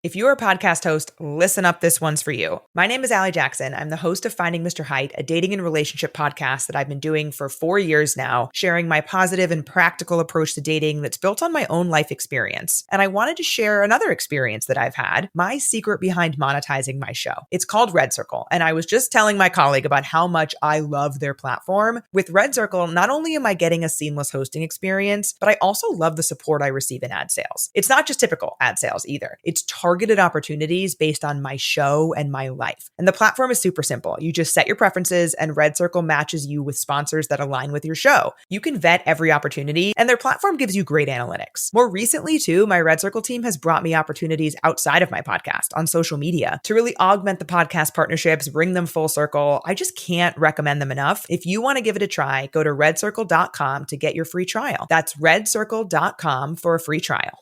If you're a podcast host, listen up, this one's for you. My name is Allie Jackson. I'm the host of Finding Mr. Height, a dating and relationship podcast that I've been doing for 4 years now, sharing my positive and practical approach to dating that's built on my own life experience. And I wanted to share another experience that I've had, my secret behind monetizing my show. It's called Red Circle, and I was just telling my colleague about how much I love their platform. With Red Circle, not only am I getting a seamless hosting experience, but I also love the support I receive in ad sales. It's not just typical ad sales either. It's targeted opportunities based on my show and my life. And the platform is super simple. You just set your preferences and Red Circle matches you with sponsors that align with your show. You can vet every opportunity and their platform gives you great analytics. More recently too, my Red Circle team has brought me opportunities outside of my podcast on social media to really augment the podcast partnerships, bring them full circle. I just can't recommend them enough. If you want to give it a try, go to redcircle.com to get your free trial. That's redcircle.com for a free trial.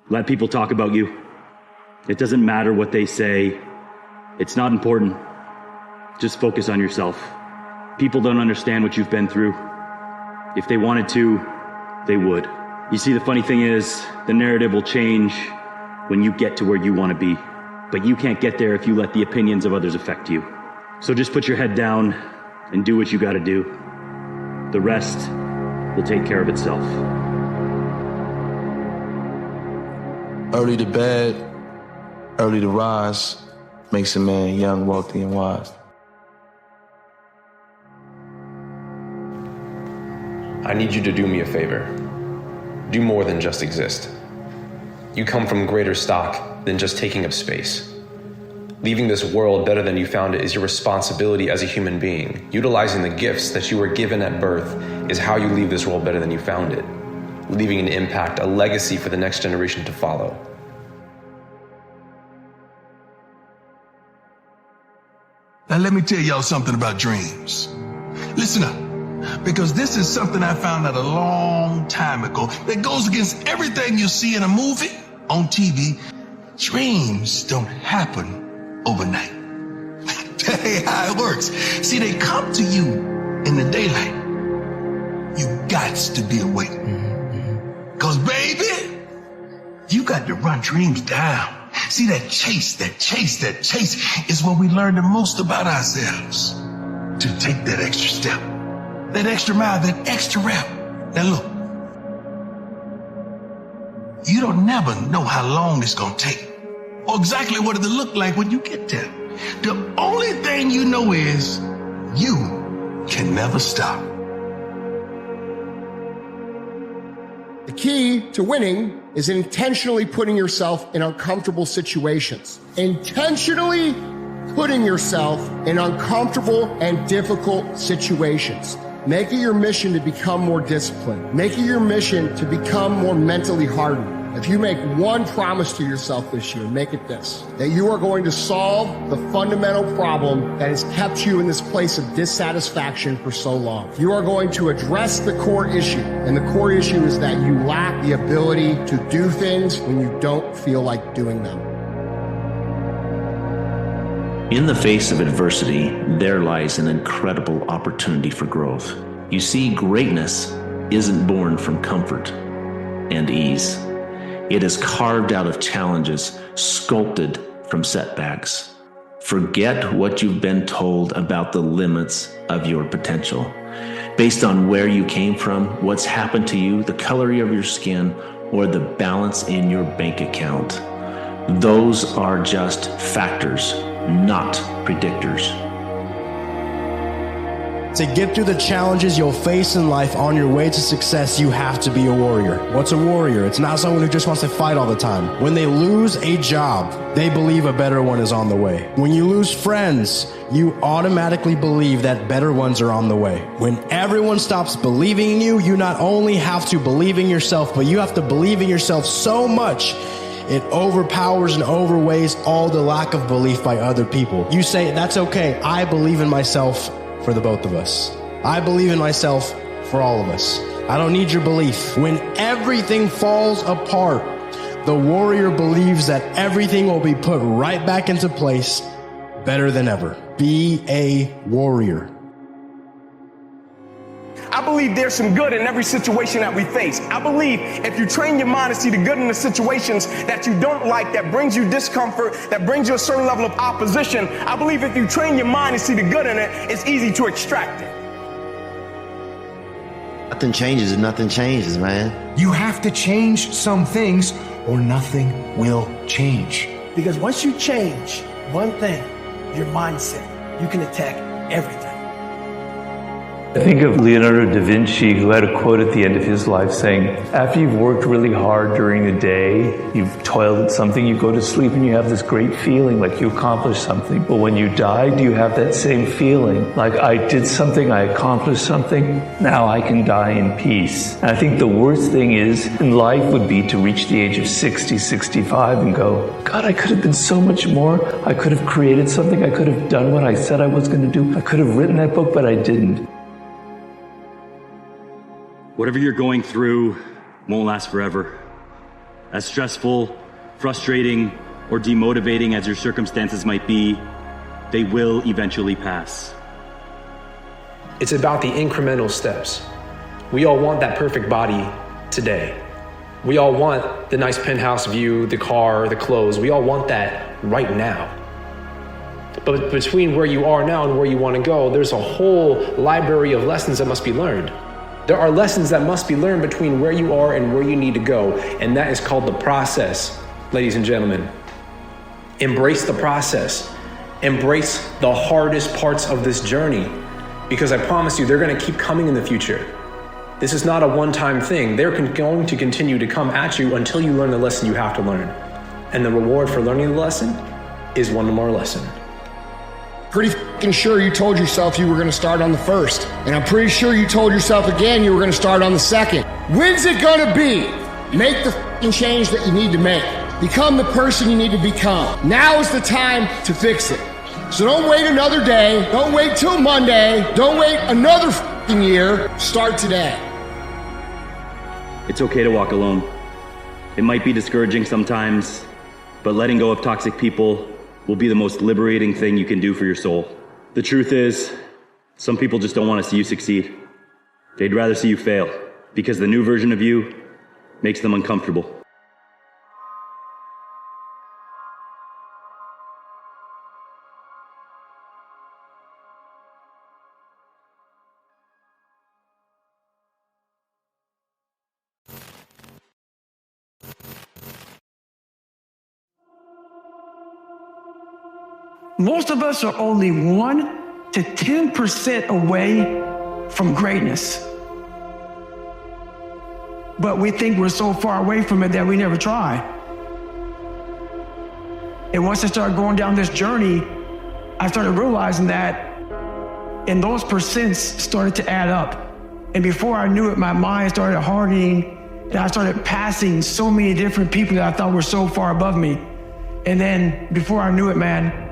Let people talk about you. It doesn't matter what they say. It's not important. Just focus on yourself. People don't understand what you've been through. If they wanted to, they would. You see, the funny thing is, the narrative will change when you get to where you want to be. But you can't get there if you let the opinions of others affect you. So just put your head down and do what you got to do. The rest will take care of itself. Early to bed, early to rise, makes a man young, wealthy, and wise. I need you to do me a favor. Do more than just exist. You come from greater stock than just taking up space. Leaving this world better than you found it is your responsibility as a human being. Utilizing the gifts that you were given at birth is how you leave this world better than you found it. Leaving an impact, a legacy for the next generation to follow. Now let me tell y'all something about dreams. Listen up, because this is something I found out a long time ago that goes against everything you see in a movie, on TV. Dreams don't happen overnight. That ain't how it works. See, they come to you in the daylight. You gots to be awake. Cause baby, you got to run dreams down. See, that chase is where we learn the most about ourselves. To take that extra step, that extra mile, that extra rep. Now look, you don't never know how long it's gonna take or exactly what it'll look like when you get there. The only thing you know is you can never stop. The key to winning is intentionally putting yourself in uncomfortable situations. Intentionally putting yourself in uncomfortable and difficult situations. Make it your mission to become more disciplined. Make it your mission to become more mentally hardened. If you make one promise to yourself this year, make it this: that you are going to solve the fundamental problem that has kept you in this place of dissatisfaction for so long. You are going to address the core issue, and the core issue is that you lack the ability to do things when you don't feel like doing them. In the face of adversity, there lies an incredible opportunity for growth. You see, greatness isn't born from comfort and ease. It is carved out of challenges, sculpted from setbacks. Forget what you've been told about the limits of your potential. Based on where you came from, what's happened to you, the color of your skin, or the balance in your bank account. Those are just factors, not predictors. To get through the challenges you'll face in life on your way to success, you have to be a warrior. What's a warrior? It's not someone who just wants to fight all the time. When they lose a job, they believe a better one is on the way. When you lose friends, you automatically believe that better ones are on the way. When everyone stops believing in you, you not only have to believe in yourself, but you have to believe in yourself so much it overpowers and overweighs all the lack of belief by other people. You say, that's okay, I believe in myself for the both of us. I believe in myself for all of us. I don't need your belief. When everything falls apart, the warrior believes that everything will be put right back into place better than ever. Be a warrior. I believe there's some good in every situation that we face. I believe if you train your mind to see the good in the situations that you don't like, that brings you discomfort, that brings you a certain level of opposition, I believe if you train your mind to see the good in it, it's easy to extract it. Nothing changes if nothing changes, man. You have to change some things or nothing will change. Because once you change one thing, your mindset, you can attack everything. I think of Leonardo da Vinci, who had a quote at the end of his life saying, after you've worked really hard during the day, you've toiled at something, you go to sleep and you have this great feeling like you accomplished something. But when you die, do you have that same feeling? Like, I did something, I accomplished something, now I can die in peace. And I think the worst thing is in life would be to reach the age of 60, 65 and go, God, I could have been so much more. I could have created something. I could have done what I said I was going to do. I could have written that book, but I didn't. Whatever you're going through won't last forever. As stressful, frustrating, or demotivating as your circumstances might be, they will eventually pass. It's about the incremental steps. We all want that perfect body today. We all want the nice penthouse view, the car, the clothes. We all want that right now. But between where you are now and where you want to go, there's a whole library of lessons that must be learned. There are lessons that must be learned between where you are and where you need to go, and that is called the process, ladies and gentlemen. Embrace the process. Embrace the hardest parts of this journey, because I promise you, they're going to keep coming in the future. This is not a one-time thing. They're going to continue to come at you until you learn the lesson you have to learn. And the reward for learning the lesson is one more lesson. Pretty f***ing sure you told yourself you were going to start on the first. And I'm pretty sure you told yourself again you were going to start on the second. When's it going to be? Make the f***ing change that you need to make. Become the person you need to become. Now is the time to fix it. So don't wait another day. Don't wait till Monday. Don't wait another f***ing year. Start today. It's okay to walk alone. It might be discouraging sometimes, but letting go of toxic people will be the most liberating thing you can do for your soul. The truth is, some people just don't want to see you succeed. They'd rather see you fail, because the new version of you makes them uncomfortable. Most of us are only 1 to 10% away from greatness. But we think we're so far away from it that we never try. And once I started going down this journey, I started realizing that, and those percents started to add up. And before I knew it, my mind started hardening, and I started passing so many different people that I thought were so far above me. And then before I knew it, man,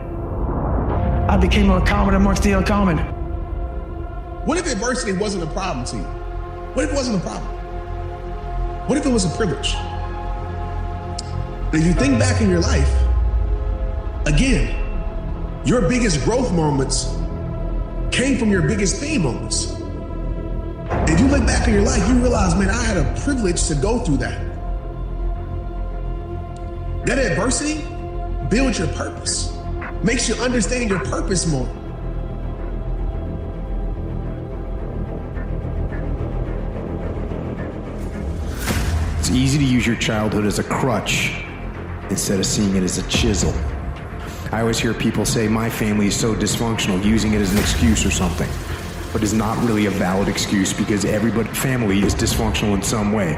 I became uncommon amongst the uncommon. What if adversity wasn't a problem to you? What if it wasn't a problem? What if it was a privilege? If you think back in your life, again, your biggest growth moments came from your biggest pain moments. If you look back in your life, you realize, man, I had a privilege to go through that. That adversity builds your purpose. Makes you understand your purpose more. It's easy to use your childhood as a crutch instead of seeing it as a chisel. I always hear people say, my family is so dysfunctional, using it as an excuse or something. But it's not really a valid excuse, because everybody's family is dysfunctional in some way.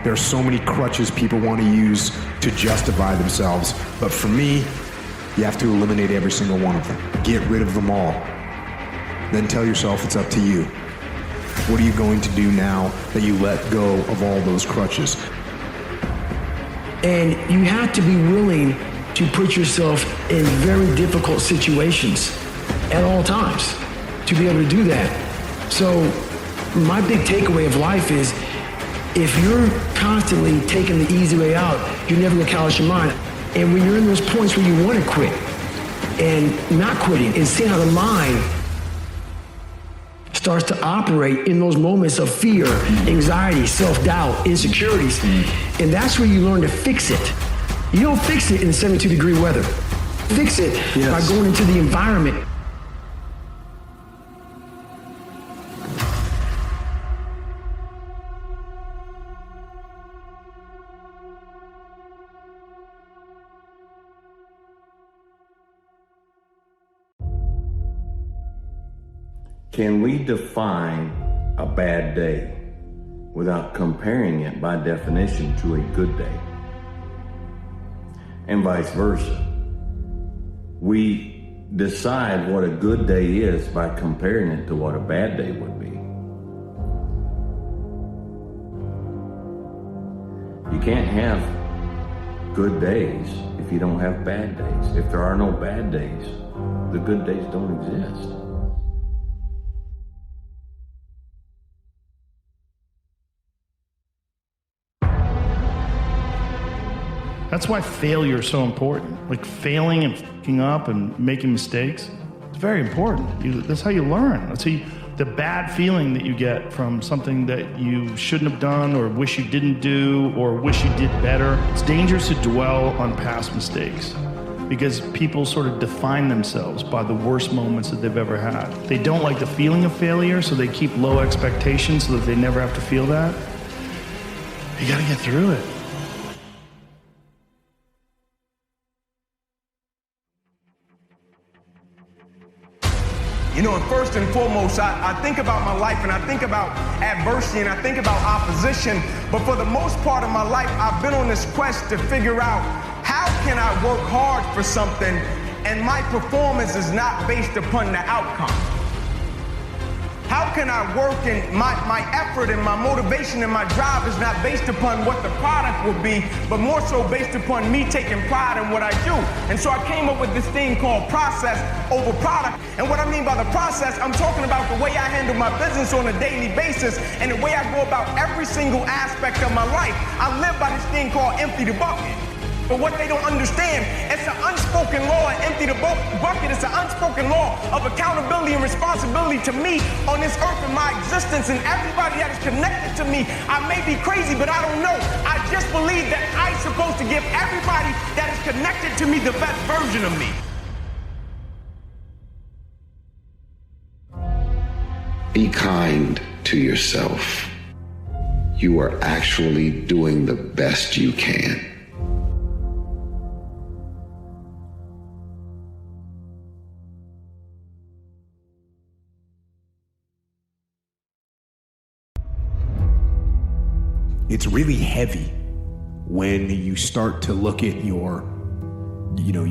There are so many crutches people want to use to justify themselves. But for me, you have to eliminate every single one of them. Get rid of them all. Then tell yourself it's up to you. What are you going to do now that you let go of all those crutches? And you have to be willing to put yourself in very difficult situations at all times to be able to do that. So my big takeaway of life is, if you're constantly taking the easy way out, you're never gonna callous your mind. And when you're in those points where you want to quit and not quitting and seeing how the mind starts to operate in those moments of fear, anxiety, self-doubt, insecurities. And that's where you learn to fix it. You don't fix it in 72-degree weather. Fix it by going into the environment. Can we define a bad day without comparing it by definition to a good day? And vice versa. We decide what a good day is by comparing it to what a bad day would be. You can't have good days if you don't have bad days. If there are no bad days, the good days don't exist. That's why failure is so important. Like failing and fucking up and making mistakes, it's very important. That's how you learn. That's how the bad feeling that you get from something that you shouldn't have done or wish you didn't do or wish you did better. It's dangerous to dwell on past mistakes because people sort of define themselves by the worst moments that they've ever had. They don't like the feeling of failure, so they keep low expectations so that they never have to feel that. You gotta get through it. You know, and first and foremost, I think about my life and I think about adversity and I think about opposition. But for the most part of my life, I've been on this quest to figure out how can I work hard for something and my performance is not based upon the outcome. How can I work and my effort and my motivation and my drive is not based upon what the product will be, but more so based upon me taking pride in what I do. And so I came up with this thing called process over product. And what I mean by the process, I'm talking about the way I handle my business on a daily basis and the way I go about every single aspect of my life. I live by this thing called empty the bucket. But what they don't understand, it's an unspoken law, and empty the bucket. It's an unspoken law of accountability and responsibility to me on this earth and my existence and everybody that is connected to me. I may be crazy, but I don't know. I just believe that I'm supposed to give everybody that is connected to me the best version of me. Be kind to yourself. You are actually doing the best you can. It's really heavy when you start to look at you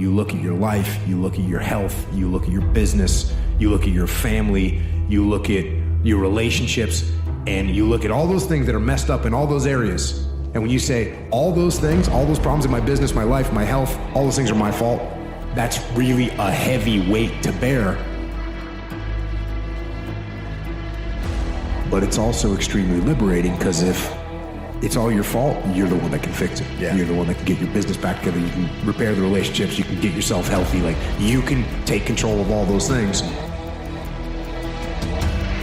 look at your life, you look at your health, you look at your business, you look at your family, you look at your relationships, and you look at all those things that are messed up in all those areas. And when you say all those things, all those problems in my business, my life, my health, all those things are my fault, that's really a heavy weight to bear. But it's also extremely liberating because if it's all your fault, you're the one that can fix it. Yeah. You're the one that can get your business back together. You can repair the relationships. You can get yourself healthy. Like, you can take control of all those things.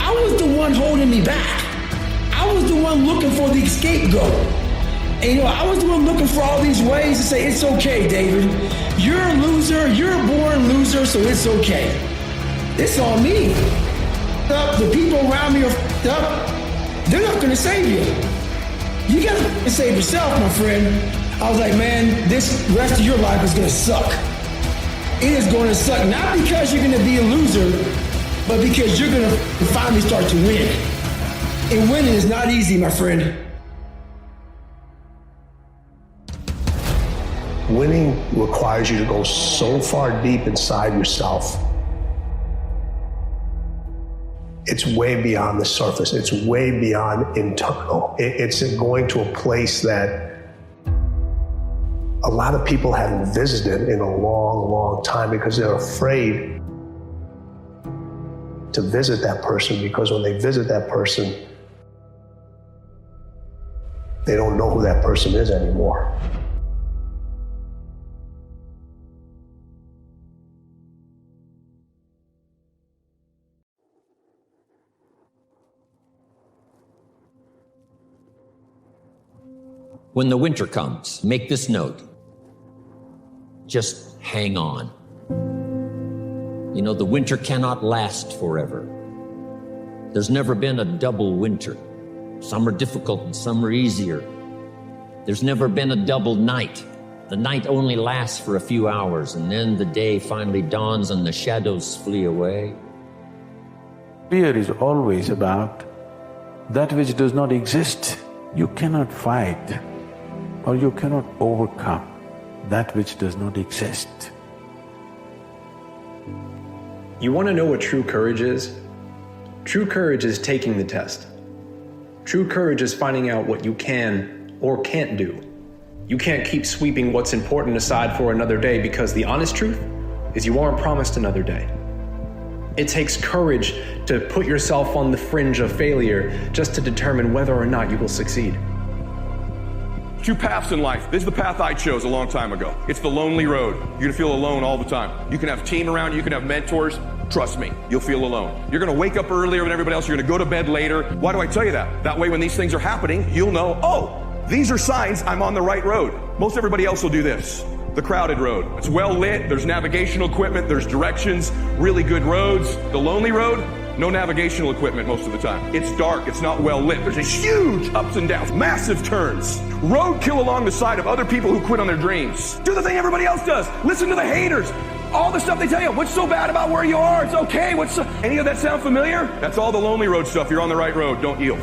I was the one holding me back. I was the one looking for the scapegoat. And I was the one looking for all these ways to say, it's okay, David. You're a loser. You're a born loser, so it's okay. It's on me. The people around me are f***ed up. They're not going to save you. You got to save yourself, my friend. I was like, man, this rest of your life is going to suck. It is going to suck, not because you're going to be a loser, but because you're going to finally start to win. And winning is not easy, my friend. Winning requires you to go so far deep inside yourself. It's way beyond the surface. It's way beyond internal. It's going to a place that a lot of people haven't visited in a long, long time because they're afraid to visit that person, because when they visit that person, they don't know who that person is anymore. When the winter comes, make this note. Just hang on. You know, the winter cannot last forever. There's never been a double winter. Some are difficult and some are easier. There's never been a double night. The night only lasts for a few hours, and then the day finally dawns and the shadows flee away. Fear is always about that which does not exist. You cannot fight or you cannot overcome that which does not exist. You want to know what true courage is? True courage is taking the test. True courage is finding out what you can or can't do. You can't keep sweeping what's important aside for another day, because the honest truth is you aren't promised another day. It takes courage to put yourself on the fringe of failure just to determine whether or not you will succeed. Two paths in life. This is the path I chose a long time ago. It's the lonely road. You're gonna feel alone all the time. You can have a team around you, you can have mentors. Trust me, you'll feel alone. You're gonna wake up earlier than everybody else, you're gonna go to bed later. Why do I tell you that? That way when these things are happening, you'll know, oh, these are signs I'm on the right road. Most everybody else will do this. The crowded road. It's well lit, there's navigational equipment, there's directions, really good roads. The lonely road, no navigational equipment most of the time. It's dark, it's not well lit. There's a huge ups and downs, massive turns. Roadkill along the side of other people who quit on their dreams. Do the thing everybody else does. Listen to the haters. All the stuff they tell you. What's so bad about where you are? It's okay. Any of that sound familiar? That's all the lonely road stuff. You're on the right road. Don't yield.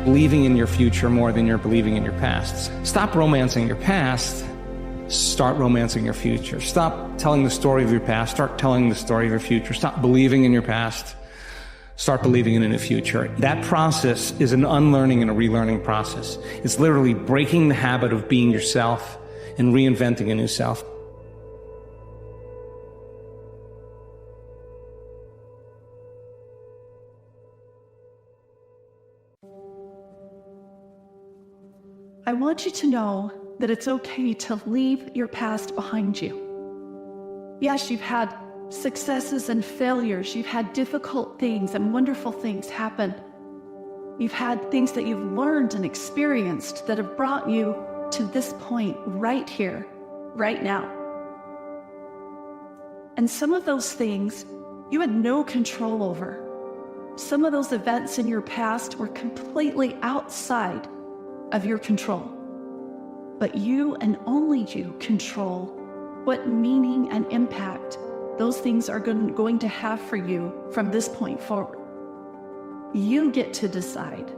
Believing in your future more than you're believing in your past. Stop romancing your past. Start romancing your future. Stop telling the story of your past. Start telling the story of your future. Stop believing in your past. Start believing in the future. That process is an unlearning and a relearning process. It's literally breaking the habit of being yourself and reinventing a new self. I want you to know that it's okay to leave your past behind you. Yes, you've had successes and failures. You've had difficult things and wonderful things happen. You've had things that you've learned and experienced that have brought you to this point right here, right now. And some of those things you had no control over. Some of those events in your past were completely outside of your control. But you and only you control what meaning and impact those things are going to have for you from this point forward. You get to decide.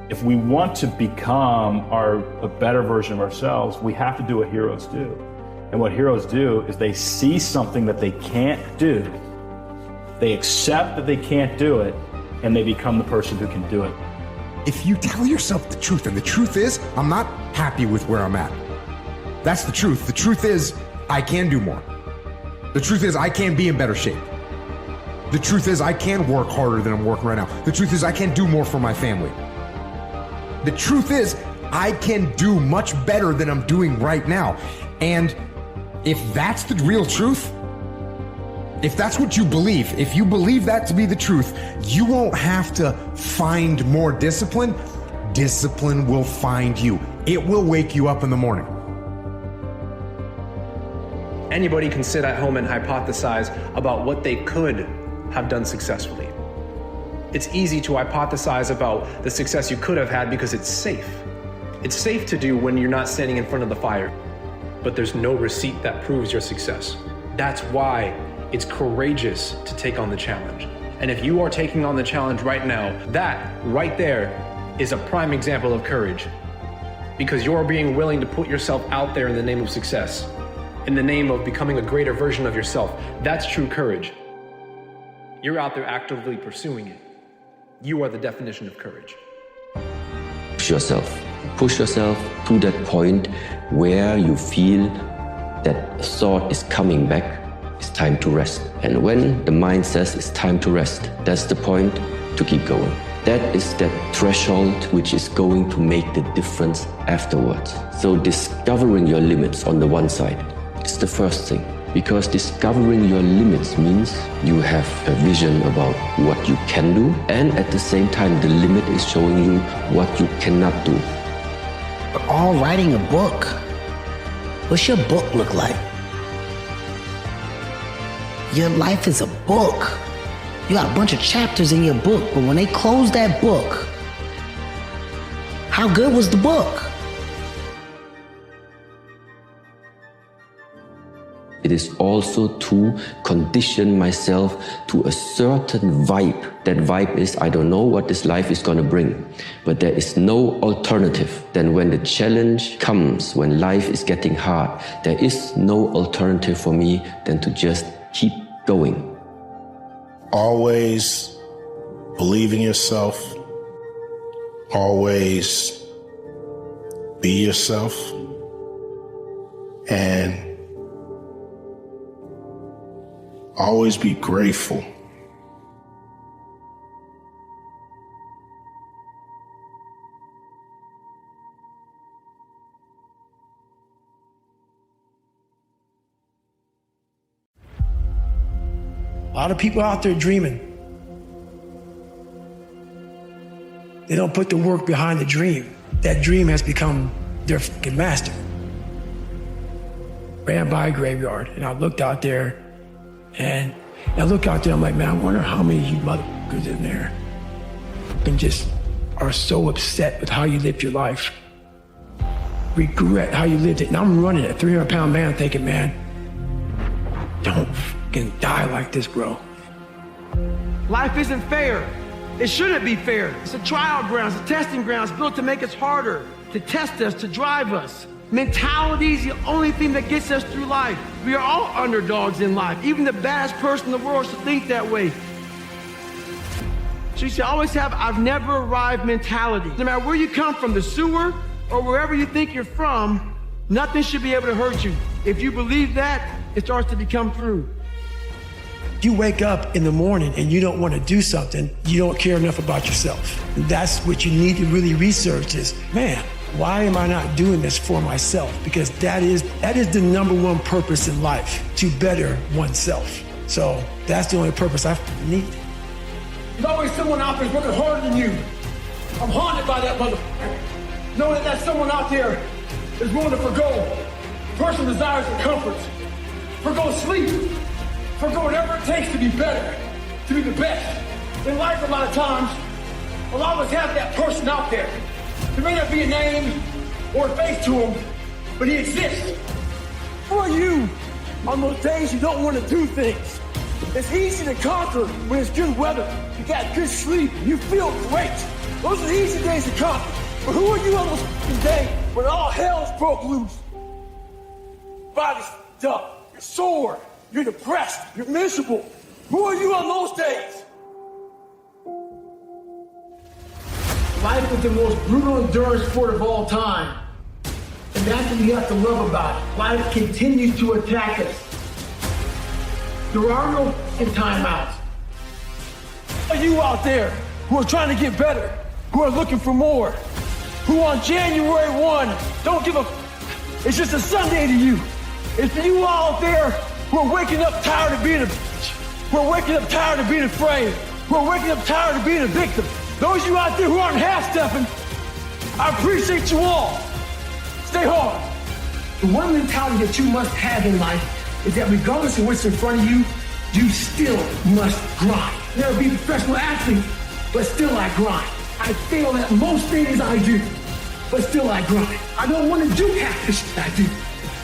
If we want to become a better version of ourselves, we have to do what heroes do. And what heroes do is they see something that they can't do, they accept that they can't do it, and they become the person who can do it. If you tell yourself the truth, and the truth is, I'm not happy with where I'm at. That's the truth. The truth is, I can do more. The truth is, I can be in better shape. The truth is, I can work harder than I'm working right now. The truth is, I can do more for my family. The truth is, I can do much better than I'm doing right now. And if that's the real truth, if that's what you believe, if you believe that to be the truth, you won't have to find more discipline. Discipline will find you. It will wake you up in the morning. Anybody can sit at home and hypothesize about what they could have done successfully. It's easy to hypothesize about the success you could have had because it's safe. It's safe to do when you're not standing in front of the fire, but there's no receipt that proves your success. That's why it's courageous to take on the challenge. And if you are taking on the challenge right now, that right there is a prime example of courage, because you're being willing to put yourself out there in the name of success, in the name of becoming a greater version of yourself. That's true courage. You're out there actively pursuing it. You are the definition of courage. Push yourself to that point where you feel that thought is coming back. It's time to rest. And when the mind says it's time to rest, that's the point to keep going. That is that threshold which is going to make the difference afterwards. So discovering your limits on the one side is the first thing. Because discovering your limits means you have a vision about what you can do, and at the same time, the limit is showing you what you cannot do. We're all writing a book. What's your book look like? Your life is a book. You got a bunch of chapters in your book, but when they close that book, how good was the book? It is also to condition myself to a certain vibe. That vibe is, I don't know what this life is going to bring, but there is no alternative. Then when the challenge comes, when life is getting hard, there is no alternative for me than to just keep going. Always believe in yourself. Always be yourself. And always be grateful. A lot of people out there dreaming. They don't put the work behind the dream. That dream has become their fucking master. Ran by a graveyard, and I looked out there, and I look out there, I'm like, man, I wonder how many of you motherfuckers in there and just are so upset with how you lived your life. Regret how you lived it. And I'm running a 300-pound man thinking, man, don't fucking die like this, bro. Life isn't fair. It shouldn't be fair. It's a trial ground, it's a testing ground. It's built to make us harder, to test us, to drive us. Mentality is the only thing that gets us through life. We are all underdogs in life. Even the baddest person in the world should think that way. So you should always have I've never arrived mentality. No matter where you come from, the sewer or wherever you think you're from, nothing should be able to hurt you. If you believe that, it starts to become true. You wake up in the morning and you don't want to do something, you don't care enough about yourself. And that's what you need to really research is, man, why am I not doing this for myself? Because that is the number one purpose in life, to better oneself. So that's the only purpose I need. There's always someone out there who's working harder than you. I'm haunted by that motherfucker. Knowing that someone out there is willing to forgo personal desires and comforts, forgo sleep, forgo whatever it takes to be better, to be the best. In life, a lot of times, a lot of us have that person out there. There may not be a name or a face to him, but he exists. Who are you on those days you don't want to do things? It's easy to conquer when it's good weather. You got good sleep. You feel great. Those are the easy days to conquer. But who are you on those days when all hell's broke loose? Body's f***ed up. You're sore. You're depressed. You're miserable. Who are you on those days? Life is the most brutal endurance sport of all time. And that's what you have to love about it. Life continues to attack us. There are no timeouts. Are you out there who are trying to get better, who are looking for more, who on January 1 don't give a it's just a Sunday to you. It's for you all out there who are waking up tired of being a bitch, who are waking up tired of being afraid, who are waking up tired of being a victim. Those of you out there who aren't half-stepping, I appreciate you all. Stay hard. The one mentality that you must have in life is that regardless of what's in front of you, you still must grind. Never be a professional athlete, but still I grind. I fail at most things I do, but still I grind. I don't want to do half the shit I do,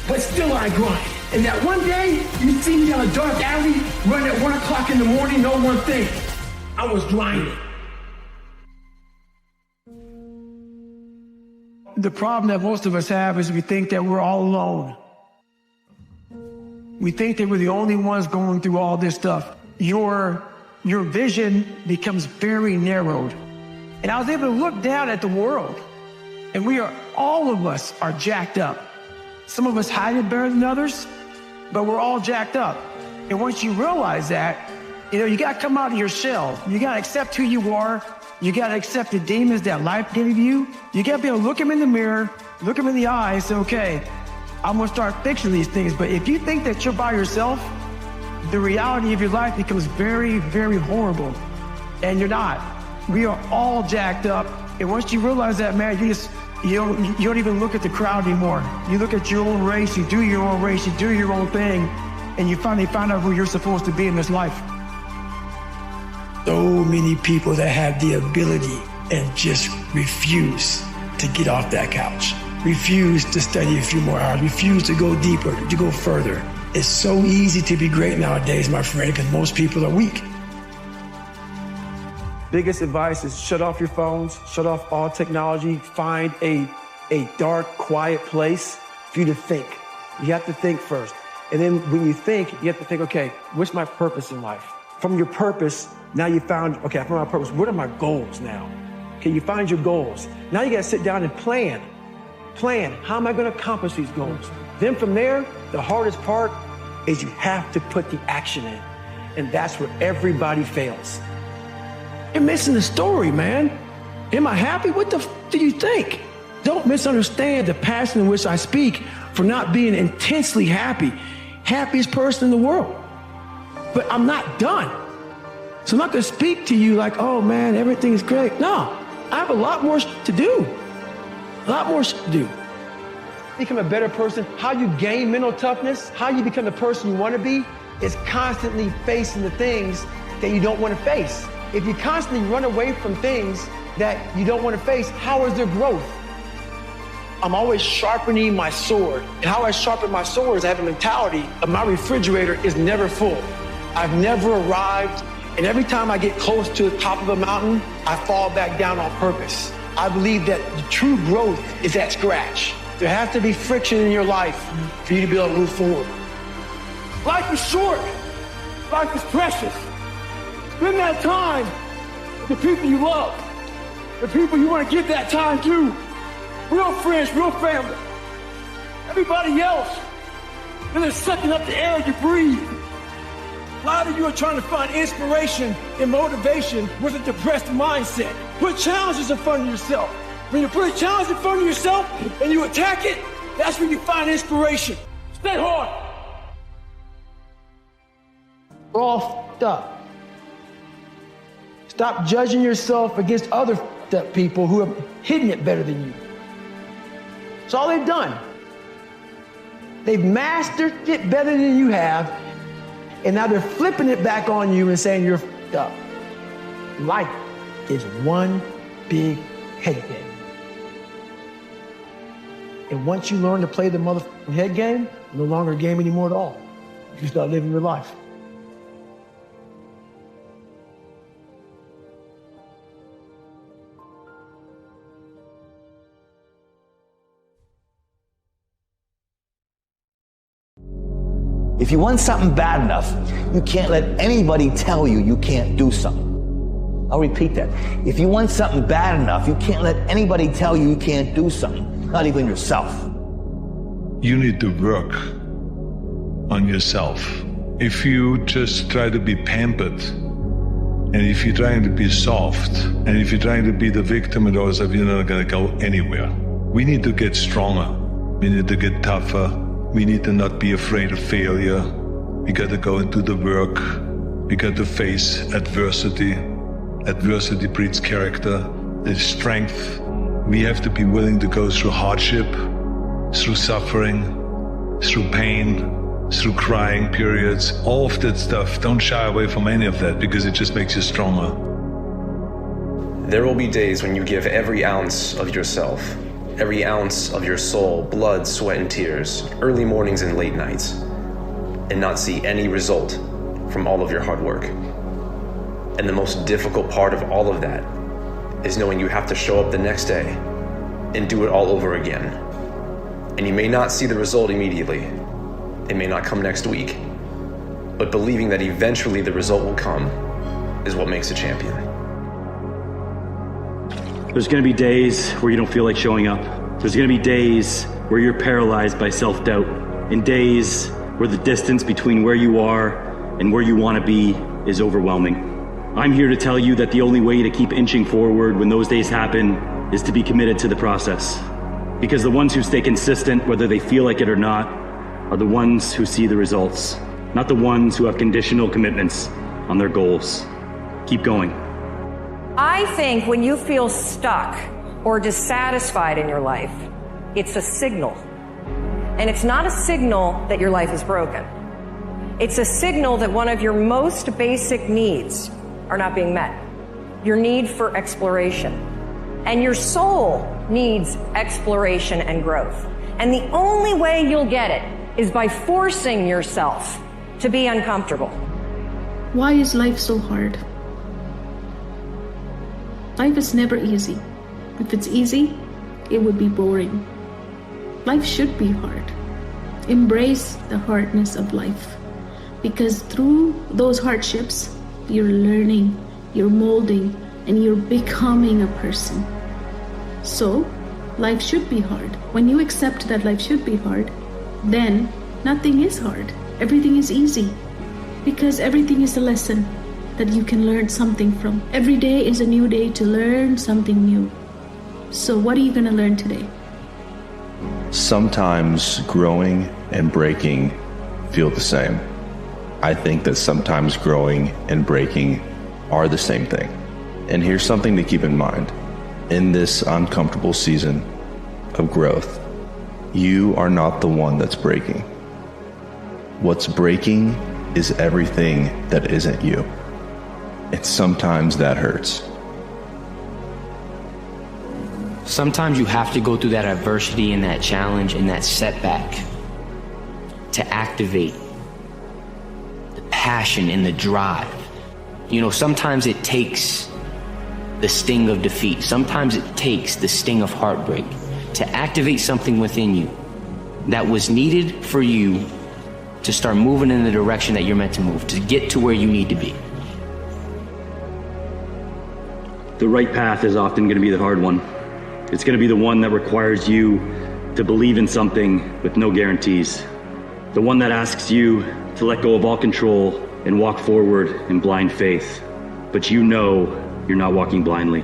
but still I grind. And that one day, you see me down a dark alley, running at 1 o'clock in the morning, know one thing. I was grinding. The problem that most of us have is we think that we're all alone. We think that we're the only ones going through all this stuff. Your vision becomes very narrowed. And I was able to look down at the world, and all of us are jacked up. Some of us hide it better than others, but we're all jacked up. And once you realize that, you got to come out of your shell. You got to accept who you are. You got to accept the demons that life gave you. You got to be able to look them in the mirror, look them in the eye and say, okay, I'm gonna start fixing these things. But if you think that you're by yourself, the reality of your life becomes very, very horrible. And you're not. We are all jacked up. And once you realize that, man, you don't even look at the crowd anymore. You look at your own race, you do your own race, you do your own thing, and you finally find out who you're supposed to be in this life. So many people that have the ability and just refuse to get off that couch, refuse to study a few more hours, refuse to go deeper, to go further. It's so easy to be great nowadays, my friend, because most people are weak. Biggest advice is shut off your phones, shut off all technology, find a dark, quiet place for you to think. You have to think first. And then when you think, you have to think, okay, what's my purpose in life? From your purpose, now you found, okay, I found my purpose. What are my goals now? Okay, you find your goals. Now you gotta sit down and plan. Plan, how am I gonna accomplish these goals? Then from there, the hardest part is you have to put the action in. And that's where everybody fails. You're missing the story, man. Am I happy? What the do you think? Don't misunderstand the passion in which I speak for not being intensely happy. Happiest person in the world. But I'm not done. So I'm not gonna speak to you like, oh man, everything is great. No, I have a lot more to do. A lot more to do. Become a better person, how you gain mental toughness, how you become the person you wanna be, is constantly facing the things that you don't wanna face. If you constantly run away from things that you don't wanna face, how is there growth? I'm always sharpening my sword. And how I sharpen my sword is I have a mentality of my refrigerator is never full. I've never arrived, and every time I get close to the top of a mountain, I fall back down on purpose. I believe that the true growth is at scratch. There has to be friction in your life for you to be able to move forward. Life is short. Life is precious. Spend that time with the people you love, the people you want to give that time to. Real friends, real family. Everybody else, they're just sucking up the air you breathe. A lot of you are trying to find inspiration and motivation with a depressed mindset. Put challenges in front of yourself. When you put a challenge in front of yourself and you attack it, that's when you find inspiration. Stay hard. We're all f***ed up. Stop judging yourself against other f***ed up people who have hidden it better than you. That's all they've done. They've mastered it better than you have, and now they're flipping it back on you and saying you're f***ed up. Life is one big head game. And once you learn to play the motherfucking head game, no longer a game anymore at all. You start living your life. If you want something bad enough, you can't let anybody tell you you can't do something. I'll repeat that. If you want something bad enough, you can't let anybody tell you you can't do something, not even yourself. You need to work on yourself. If you just try to be pampered, and if you're trying to be soft, and if you're trying to be the victim and all stuff, you're not going to go anywhere. We need to get stronger. We need to get tougher. We need to not be afraid of failure. We got to go into the work. We got to face adversity. Adversity breeds character. There's strength. We have to be willing to go through hardship, through suffering, through pain, through crying periods, all of that stuff. Don't shy away from any of that because it just makes you stronger. There will be days when you give every ounce of yourself, every ounce of your soul, blood, sweat, and tears, early mornings and late nights, and not see any result from all of your hard work. And the most difficult part of all of that is knowing you have to show up the next day and do it all over again. And you may not see the result immediately. It may not come next week. But believing that eventually the result will come is what makes a champion. There's gonna be days where you don't feel like showing up. There's gonna be days where you're paralyzed by self-doubt, and days where the distance between where you are and where you wanna be is overwhelming. I'm here to tell you that the only way to keep inching forward when those days happen is to be committed to the process. Because the ones who stay consistent, whether they feel like it or not, are the ones who see the results, not the ones who have conditional commitments on their goals. Keep going. I think when you feel stuck or dissatisfied in your life, it's a signal. And it's not a signal that your life is broken. It's a signal that one of your most basic needs are not being met. Your need for exploration. And your soul needs exploration and growth. And the only way you'll get it is by forcing yourself to be uncomfortable. Why is life so hard? Life is never easy. If it's easy, it would be boring. Life should be hard. Embrace the hardness of life. Because through those hardships, you're learning, you're molding, and you're becoming a person. So, life should be hard. When you accept that life should be hard, then nothing is hard. Everything is easy. Because everything is a lesson that you can learn something from. Every day is a new day to learn something new. So what are you going to learn today? Sometimes growing and breaking feel the same. I think that sometimes growing and breaking are the same thing. And here's something to keep in mind. In this uncomfortable season of growth, you are not the one that's breaking. What's breaking is everything that isn't you. And sometimes that hurts. Sometimes you have to go through that adversity and that challenge and that setback to activate the passion and the drive. You know, sometimes it takes the sting of defeat. Sometimes it takes the sting of heartbreak to activate something within you that was needed for you to start moving in the direction that you're meant to move, to get to where you need to be. The right path is often going to be the hard one. It's going to be the one that requires you to believe in something with no guarantees. The one that asks you to let go of all control and walk forward in blind faith. But you know you're not walking blindly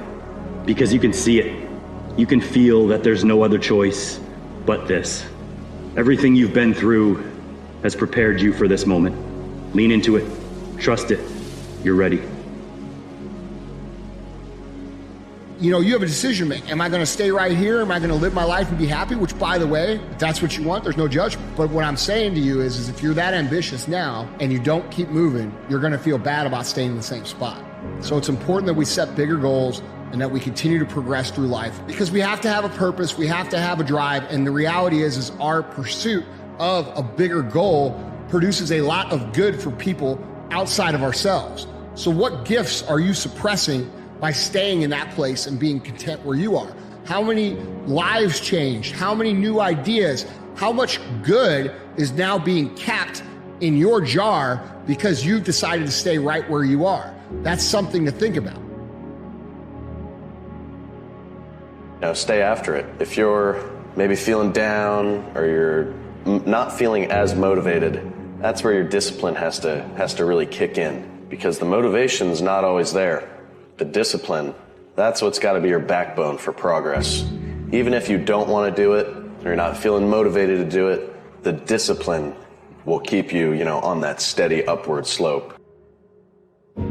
because you can see it. You can feel that there's no other choice but this. Everything you've been through has prepared you for this moment. Lean into it. Trust it. You're ready. You know, you have a decision to make. Am I going to stay right here? Am I going to live my life and be happy? Which, by the way, if that's what you want, there's no judgment. But what I'm saying to you is if you're that ambitious now and you don't keep moving, you're going to feel bad about staying in the same spot. So it's important that we set bigger goals and that we continue to progress through life because we have to have a purpose. We have to have a drive. And the reality is our pursuit of a bigger goal produces a lot of good for people outside of ourselves. So what gifts are you suppressing by staying in that place and being content where you are? How many lives changed? How many new ideas? How much good is now being capped in your jar because you've decided to stay right where you are? That's something to think about. Stay after it. If you're maybe feeling down or you're not feeling as motivated, that's where your discipline has to really kick in because the motivation's not always there. The discipline, that's what's got to be your backbone for progress. Even if you don't want to do it, or you're not feeling motivated to do it, the discipline will keep you, on that steady upward slope.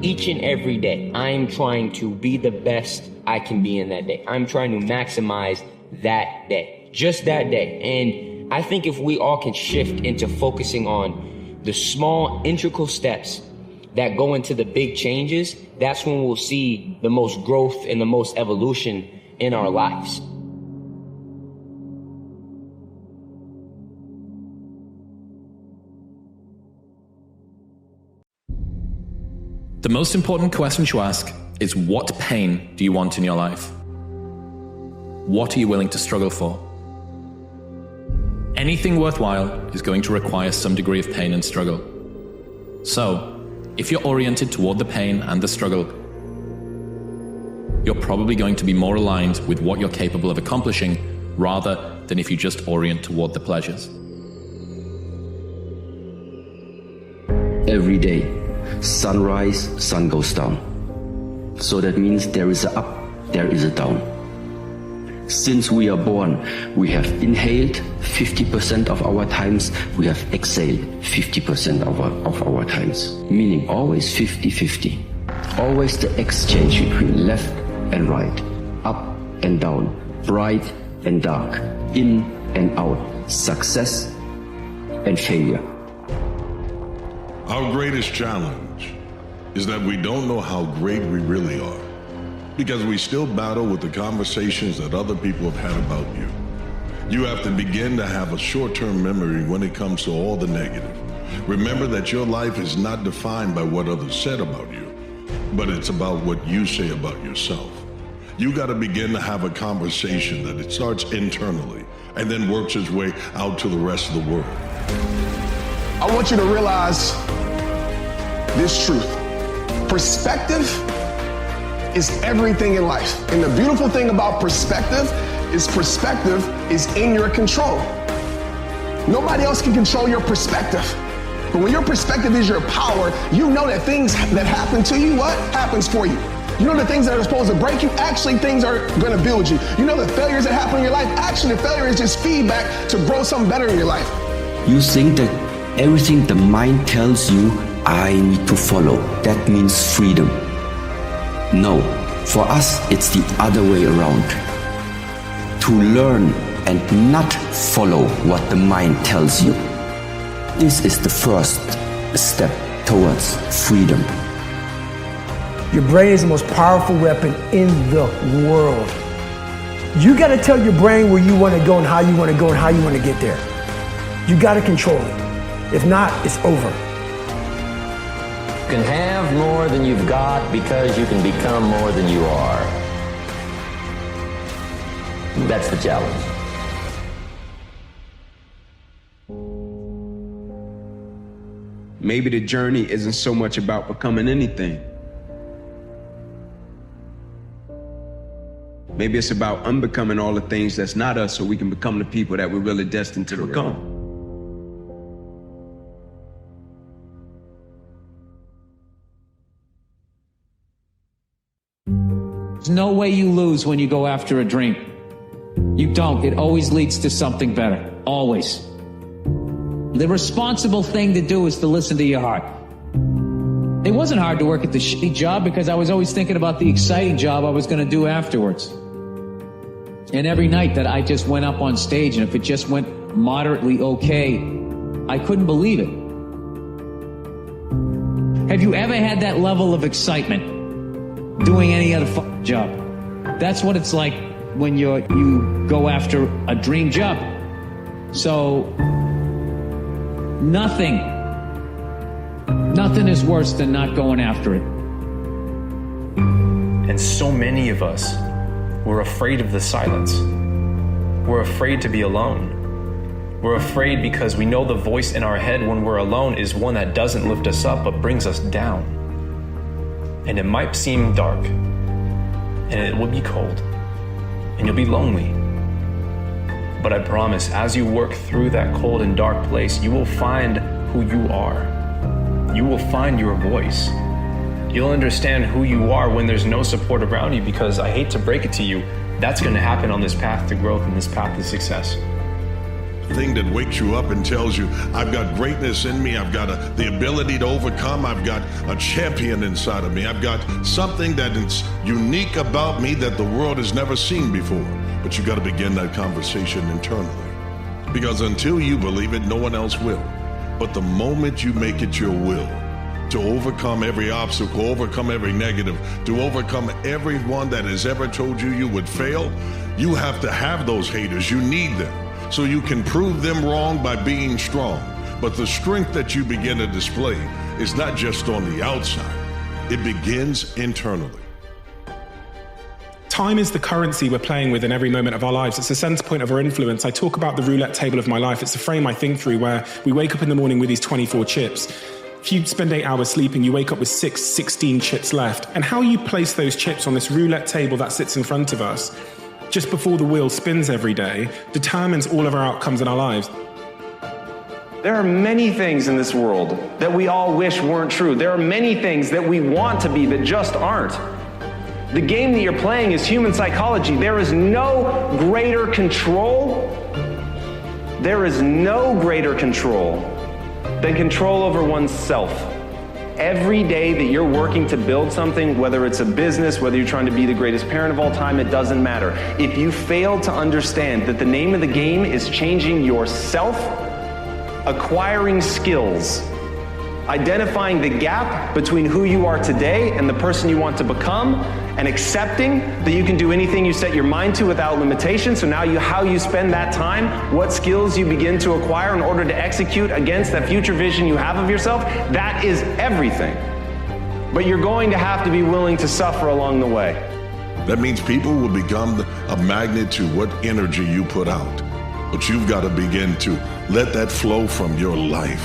Each and every day, I'm trying to be the best I can be in that day. I'm trying to maximize that day, just that day. And I think if we all can shift into focusing on the small, integral steps that go into the big changes, that's when we'll see the most growth and the most evolution in our lives. The most important question to ask is, what pain do you want in your life? What are you willing to struggle for? Anything worthwhile is going to require some degree of pain and struggle. So, if you're oriented toward the pain and the struggle, you're probably going to be more aligned with what you're capable of accomplishing rather than if you just orient toward the pleasures. Every day, sunrise, sun goes down. So that means there is a up, there is a down. Since we are born, we have inhaled 50% of our times, we have exhaled 50% of our times. Meaning always 50-50. Always the exchange between left and right, up and down, bright and dark, in and out, success and failure. Our greatest challenge is that we don't know how great we really are, because we still battle with the conversations that other people have had about you. You have to begin to have a short-term memory when it comes to all the negative. Remember that your life is not defined by what others said about you, but it's about what you say about yourself. You got to begin to have a conversation that it starts internally and then works its way out to the rest of the world. I want you to realize this truth. Perspective is everything in life. And the beautiful thing about perspective is in your control. Nobody else can control your perspective. But when your perspective is your power, you know that things that happen to you, what happens for you? You know the things that are supposed to break you, actually things are going to build you. You know the failures that happen in your life, actually the failure is just feedback to grow something better in your life. You think that everything the mind tells you, I need to follow. That means freedom. No, for us it's the other way around. To learn and not follow what the mind tells you. This is the first step towards freedom. Your brain is the most powerful weapon in the world. You got to tell your brain where you want to go and how you want to go and how you want to get there. You got to control it. If not, it's over. You can have more than you've got because you can become more than you are. That's the challenge. Maybe the journey isn't so much about becoming anything. Maybe it's about unbecoming all the things that's not us so we can become the people that we're really destined to become. There's no way you lose when you go after a dream. You don't. It always leads to something better. Always. The responsible thing to do is to listen to your heart. It wasn't hard to work at the shitty job because I was always thinking about the exciting job I was going to do afterwards. And every night that I just went up on stage, and if it just went moderately okay, I couldn't believe it. Have you ever had that level of excitement doing any other job? That's what it's like when you go after a dream job. So nothing is worse than not going after it. And so many of us, we're afraid of the silence. We're afraid to be alone. We're afraid because we know the voice in our head when we're alone is one that doesn't lift us up but brings us down. And it might seem dark, and it will be cold, and you'll be lonely. But I promise, as you work through that cold and dark place, you will find who you are. You will find your voice. You'll understand who you are when there's no support around you, because I hate to break it to you, that's going to happen on this path to growth and this path to success. Thing that wakes you up and tells you, I've got greatness in me, I've got the ability to overcome, I've got a champion inside of me, I've got something that is unique about me that the world has never seen before. But you got to begin that conversation internally, because until you believe it, no one else will. But the moment you make it your will to overcome every obstacle, overcome every negative, to overcome everyone that has ever told you you would fail, you have to have those haters. You need them so you can prove them wrong by being strong. But the strength that you begin to display is not just on the outside. It begins internally. Time is the currency we're playing with in every moment of our lives. It's the center point of our influence. I talk about the roulette table of my life. It's the frame I think through, where we wake up in the morning with these 24 chips. If you spend 8 hours sleeping, you wake up with 16 chips left. And how you place those chips on this roulette table that sits in front of us, just before the wheel spins every day, determines all of our outcomes in our lives. There are many things in this world that we all wish weren't true. There are many things that we want to be that just aren't. The game that you're playing is human psychology. There is no greater control. There is no greater control than control over oneself. Every day that you're working to build something, whether it's a business, whether you're trying to be the greatest parent of all time, it doesn't matter. If you fail to understand that the name of the game is changing yourself, acquiring skills, identifying the gap between who you are today and the person you want to become, and accepting that you can do anything you set your mind to without limitation. So now how you spend that time, what skills you begin to acquire in order to execute against that future vision you have of yourself, that is everything. But you're going to have to be willing to suffer along the way. That means people will become a magnet to what energy you put out. But you've got to begin to let that flow from your life,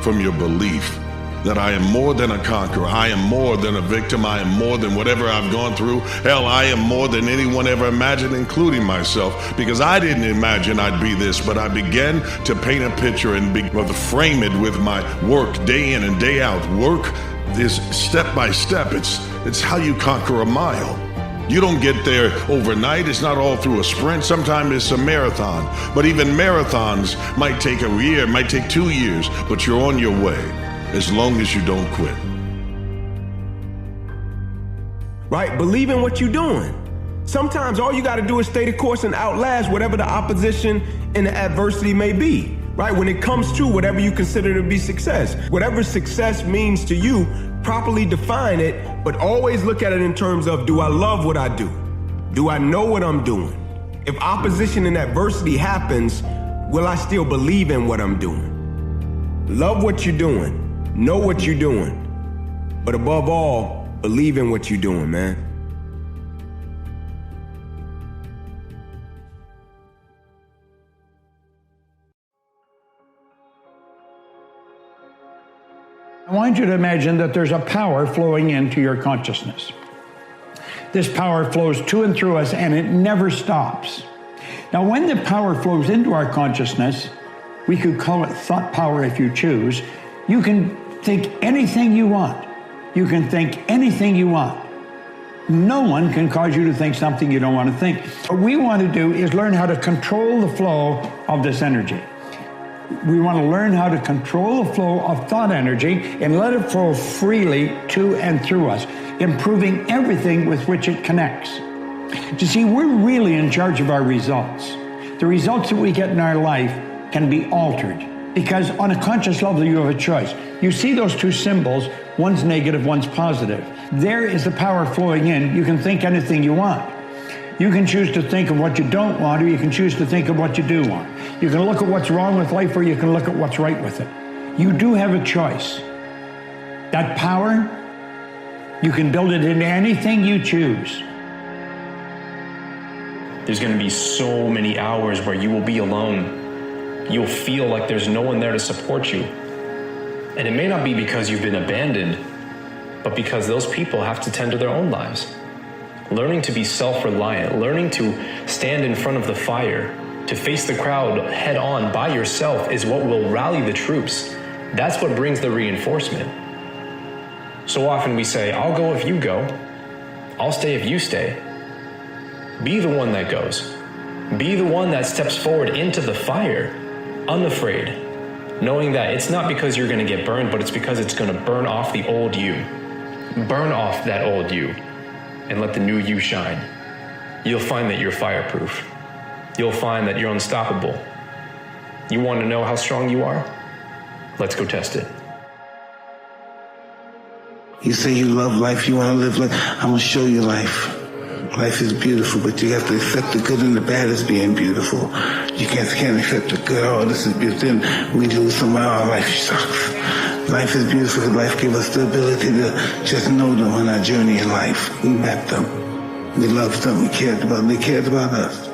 from your belief that I am more than a conqueror. I am more than a victim. I am more than whatever I've gone through. Hell, I am more than anyone ever imagined, including myself, because I didn't imagine I'd be this, but I began to paint a picture and frame it with my work day in and day out. Work is step by step. It's how you conquer a mile. You don't get there overnight. It's not all through a sprint. Sometimes it's a marathon. But even marathons might take a year, might take 2 years, but you're on your way as long as you don't quit. Right? Believe in what you're doing. Sometimes all you got to do is stay the course and outlast whatever the opposition and the adversity may be. Right? When it comes to whatever you consider to be success, whatever success means to you, properly define it, but always look at it in terms of, do I love what I do? Do I know what I'm doing? If opposition and adversity happens, will I still believe in what I'm doing? Love what you're doing. Know what you're doing. But above all, believe in what you're doing, man. I want you to imagine that there's a power flowing into your consciousness. This power flows to and through us, and it never stops. Now, when the power flows into our consciousness, we could call it thought power if you choose. You can think anything you want. You can think anything you want. No one can cause you to think something you don't want to think. What we want to do is learn how to control the flow of this energy. We want to learn how to control the flow of thought energy and let it flow freely to and through us, improving everything with which it connects. You see, we're really in charge of our results. The results that we get in our life can be altered because on a conscious level, you have a choice. You see those two symbols, one's negative, one's positive. There is the power flowing in. You can think anything you want. You can choose to think of what you don't want, or you can choose to think of what you do want. You can look at what's wrong with life, or you can look at what's right with it. You do have a choice. That power, you can build it into anything you choose. There's going to be so many hours where you will be alone. You'll feel like there's no one there to support you. And it may not be because you've been abandoned, but because those people have to tend to their own lives. Learning to be self-reliant, learning to stand in front of the fire, to face the crowd head on by yourself is what will rally the troops. That's what brings the reinforcement. So often we say, I'll go if you go. I'll stay if you stay. Be the one that goes. Be the one that steps forward into the fire, unafraid, knowing that it's not because you're going to get burned, but it's because it's going to burn off the old you. Burn off that old you and let the new you shine. You'll find that you're fireproof. You'll find that you're unstoppable. You want to know how strong you are? Let's go test it. You say you love life, you want to live life. I'm going to show you life. Life is beautiful, but you have to accept the good and the bad as being beautiful. You can't accept the good, oh, this is beautiful. Then we lose somebody, oh, life sucks. Life is beautiful because life gives us the ability to just know them on our journey in life. We met them. We loved them. We cared about them. They cared about us.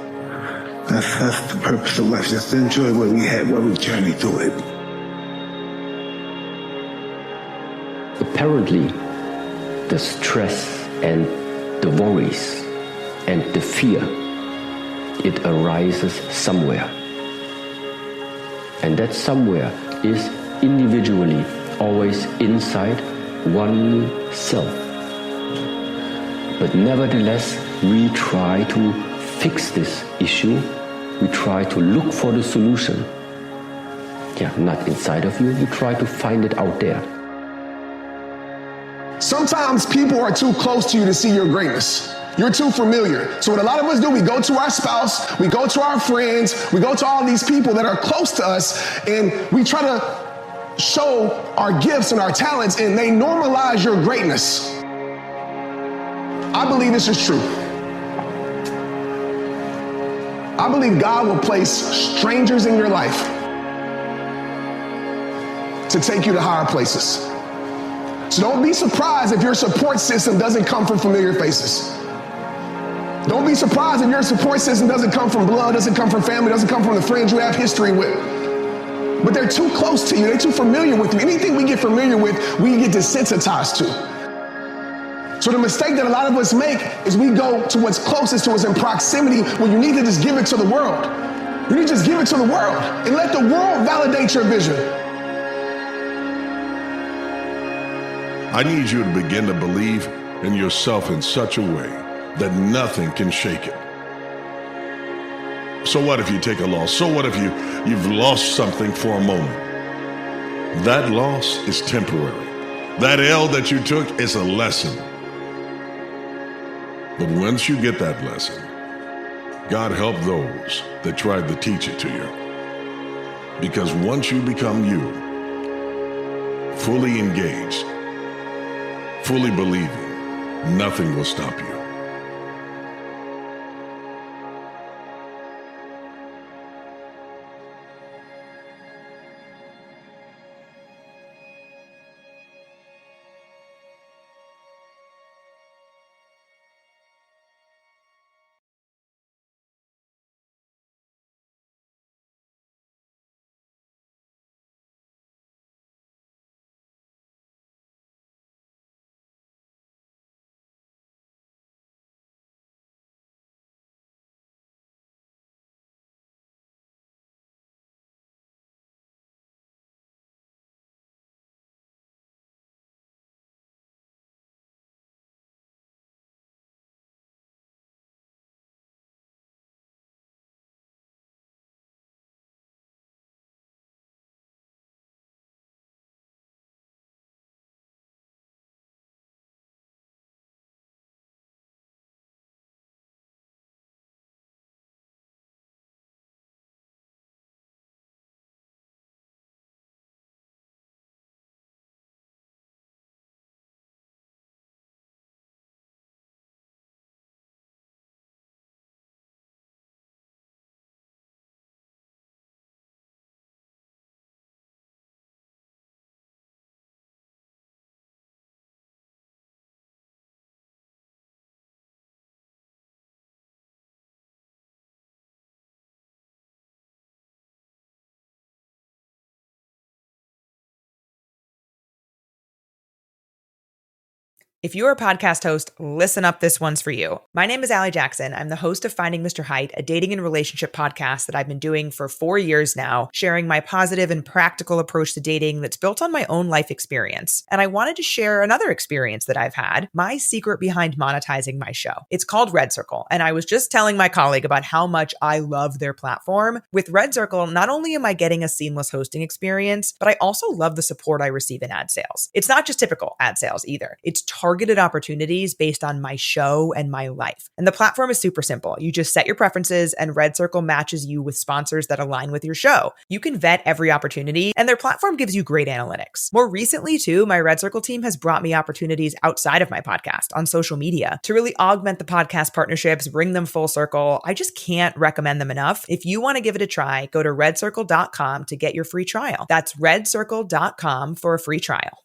That's the purpose of life. Just enjoy what we had, what we journeyed through it. Apparently, the stress and the worries and the fear, it arises somewhere. And that somewhere is individually always inside oneself. But nevertheless, we try to fix this issue. We try to look for the solution. Yeah, not inside of you. You try to find it out there. Sometimes people are too close to you to see your greatness. You're too familiar. So what a lot of us do, we go to our spouse, we go to our friends, we go to all these people that are close to us, and we try to show our gifts and our talents, and they normalize your greatness. I believe this is true. I believe God will place strangers in your life to take you to higher places. So don't be surprised if your support system doesn't come from familiar faces. Don't be surprised if your support system doesn't come from blood, doesn't come from family, doesn't come from the friends you have history with. But they're too close to you, they're too familiar with you. Anything we get familiar with, we get desensitized to. So the mistake that a lot of us make is we go to what's closest to us in proximity when you need to just give it to the world. You need to just give it to the world and let the world validate your vision. I need you to begin to believe in yourself in such a way that nothing can shake it. So what if you take a loss? So what if you've lost something for a moment? That loss is temporary. That L that you took is a lesson. But once you get that lesson, God help those that tried to teach it to you. Because once you become you, fully engaged, fully believing, nothing will stop you. If you're a podcast host, listen up, this one's for you. My name is Allie Jackson. I'm the host of Finding Mr. Height, a dating and relationship podcast that I've been doing for 4 years now, sharing my positive and practical approach to dating that's built on my own life experience. And I wanted to share another experience that I've had, my secret behind monetizing my show. It's called Red Circle, and I was just telling my colleague about how much I love their platform. With Red Circle, not only am I getting a seamless hosting experience, but I also love the support I receive in ad sales. It's not just typical ad sales either. It's targeted opportunities based on my show and my life. And the platform is super simple. You just set your preferences and Red Circle matches you with sponsors that align with your show. You can vet every opportunity and their platform gives you great analytics. More recently too, my Red Circle team has brought me opportunities outside of my podcast on social media to really augment the podcast partnerships, bring them full circle. I just can't recommend them enough. If you want to give it a try, go to redcircle.com to get your free trial. That's redcircle.com for a free trial.